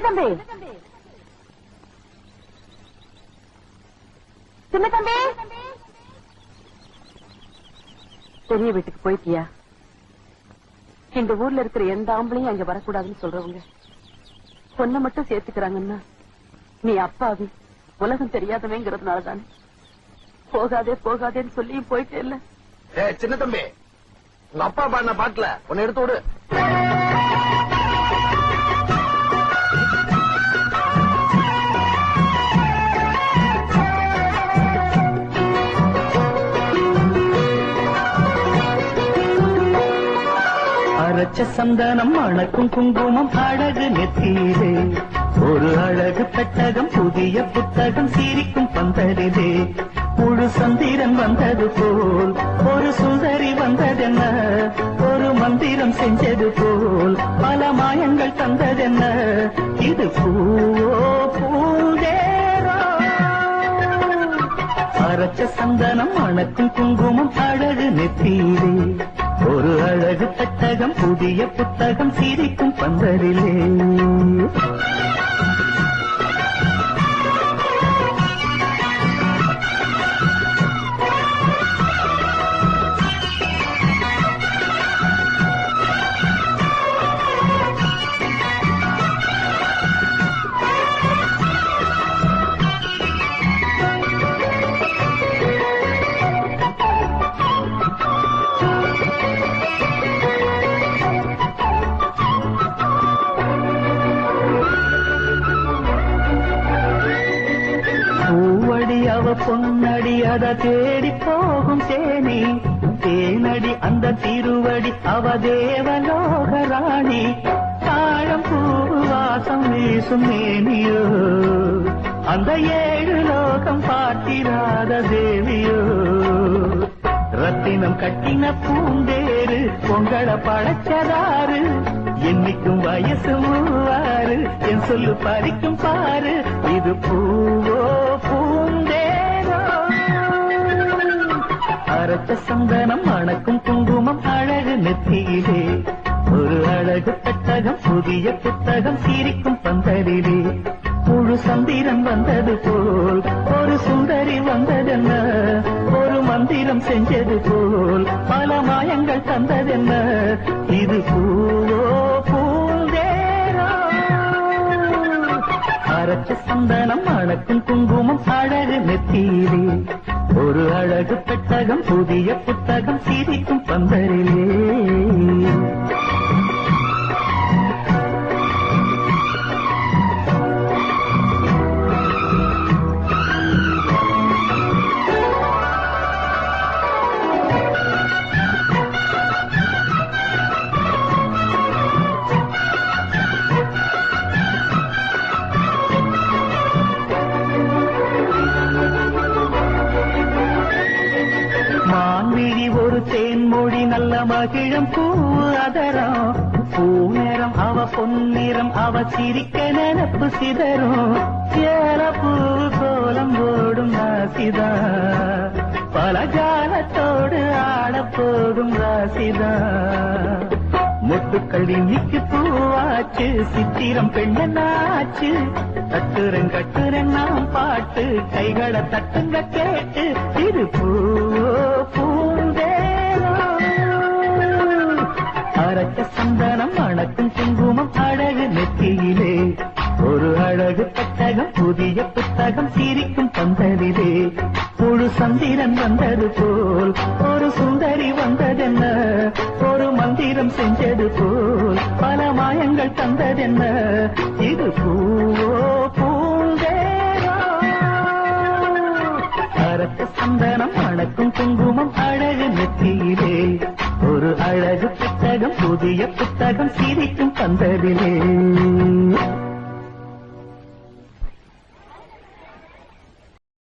தம்பி, சின்ன தம்பி, பெரிய வீட்டுக்கு போயிட்டியா? இந்த ஊர்ல இருக்கிற எந்த ஆம்பளையும் அங்க வரக்கூடாதுன்னு சொல்றவங்க பொண்ணை மட்டும் சேர்த்துக்கிறாங்கன்னா நீ அப்பாவி உலகம் தெரியாதவங்கிறதுனாலதானே போகாதே போகாதேன்னு சொல்லியும் போயிட்டே இல்ல. சின்ன தம்பி, உங்க அப்பா பாடின பாட்டுல உன்னை எடுத்து விடு. அரைச்ச சந்தனம் அணக்கும் குங்குமம் அழகு நெத்தியிலே ஒரு அழகு பெட்டகம் புதிய புத்தகம் சிரிக்கும் பந்தரிலே முழு சந்திரன் வந்தது போல் ஒரு சுந்தரி வந்ததென்ன ஒரு மந்திரம் செஞ்சது போல் பல மாயங்கள் தந்ததென்ன இது பூவோ பூந்தேரோ அரைச்ச சந்தனம் அணக்கும் குங்குமம் அழகு நெத்தியிலே ஒரு அழகு பெட்டகம் புதிய புத்தகம் சிரிக்கும் பந்தரிலே பொன்னடி அத தேடி போகும் தேனி தேனடி அந்த திருவடி அவ தேவலோக ராணி தாழம் பூ வாசம் வீசும் மேனியோ அந்த ஏழு லோகம் பார்த்திராத தேவியோ ரத்தினம் கட்டின பூந்தேரு பொங்கல பழச்சதாறு என்னைக்கும் வயசு மூவாறு என் சொல்லு பறிக்கும் பாரு இது பூவோ பூந்தேரோ அரைச்ச சந்தனம் அணக்கும் குங்குமம் அழகு நெத்தியிலே ஒரு அழகு பெட்டகம் புதிய புத்தகம் சிரிக்கும் பந்தரிலே முழு சந்திரன் வந்தது போல் ஒரு சுந்தரி வந்ததென்ன ஒரு மந்திரம் செஞ்சது போல் பல மாயங்கள் தந்ததென்ன இது பூவோ பூந்தேரோ அரைச்ச சந்தனம் அணக்கும் குங்குமம் அழகு நெத்தியிலே ஒரு அழகு பெட்டகம் புதிய புத்தகம் சிரிக்கும் பந்தரிலே தேன்மொழி நல்ல மகிழம் பூ அதரம் பூநேரம் அவ பொன்னிறம் அவ சிரிக்க நினப்பு சிதறும் சேல பூ கோலம் ஓடும் ராசிதா பல ஜாலத்தோடு ஆடப்போகும் ராசிதா முட்டுக்கள் இன்னைக்கு பூவாச்சு சித்திரம் பெண்ணாச்சு தட்டுரன் கட்டுரன் நாம் பாட்டு கைகளை தட்டுங்க கேட்டு இது பூவோ பூந்தேரோ அரைச்ச சந்தனம் அணக்கும் குங்குமம் அழகு நெத்தியிலே ஒரு அழகு பெட்டகம் புதிய புத்தகம் சிரிக்கும் பந்தரிலே முழு சந்திரன் வந்தது போல் ஒரு சுந்தரி வந்ததென்ன ஒரு மந்திரம் செஞ்சது போல் பல மாயங்கள் தந்ததென்ன இது பூவோ பூந்தேரோ அரைச்ச சந்தனம் அணக்கும் குங்குமம் அழகு நெத்தியிலே ஒரு அழகு புத்தகம் புதிய புத்தகம் சிரிக்கும் பந்தரிலே